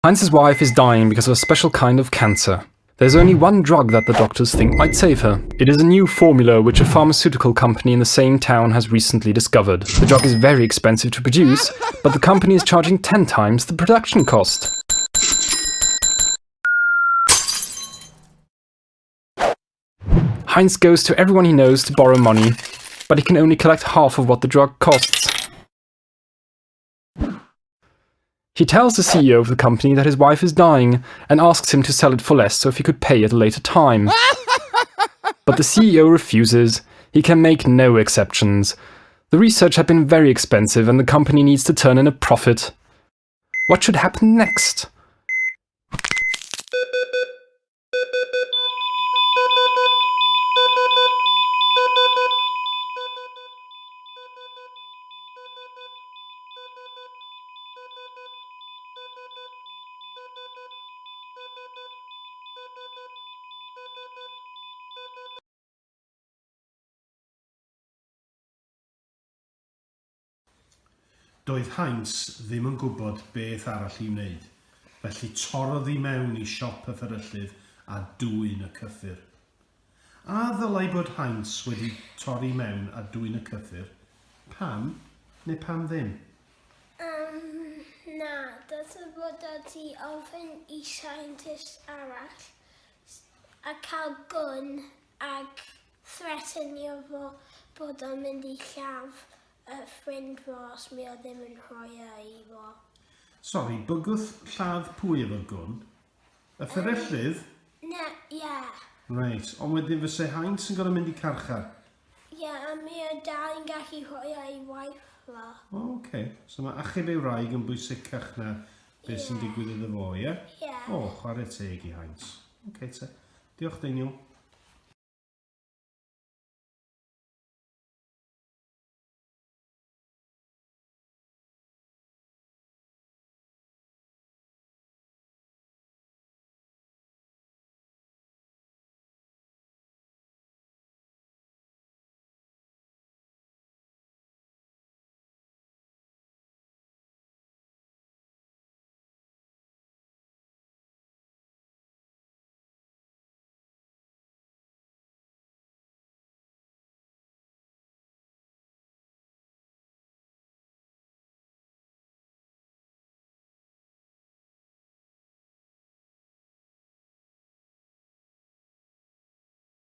Heinz's wife is dying because of a special kind of cancer. There's only one drug that the doctors think might save her. It is a new formula which a pharmaceutical company in the same town has recently discovered. The drug is very expensive to produce, but the company is charging 10 times the production cost. Heinz goes to everyone he knows to borrow money, but he can only collect half of what the drug costs. He tells the CEO of the company that his wife is dying and asks him to sell it for less so if he could pay at a later time. But the CEO refuses. He can make no exceptions. The research had been very expensive and the company needs to turn in a profit. What should happen next? Doedd Heinz ddim yn gwybod beth arall i wneud, felly torodd i mewn i siop y fferyllydd a dwyn y cyffur. A ddylai bod Heinz wedi torri mewn a dwyn y cyffur? Pam neu pam ddim? Na, dylai bod ti ofyn i scientist arall a cael gwn ac threatenio fo bod o'n mynd i lladd y ffrind fo os mi o ddim yn rhoi i fo. Sori, bygwth lladd pwy efo gwn? Y fferyllydd? Ie. Reit, ond wedyn fyse Heinz yn gorfod mynd i carchar? Ie, a mi o dal yn gallu rhoi i waith fo. Oce, so mae achub ei wraig yn bwysicach na beth sy'n digwydd iddo fo, ie? Ie. O, chwarae teg i Heinz. Oce te. Diolch Deiniol.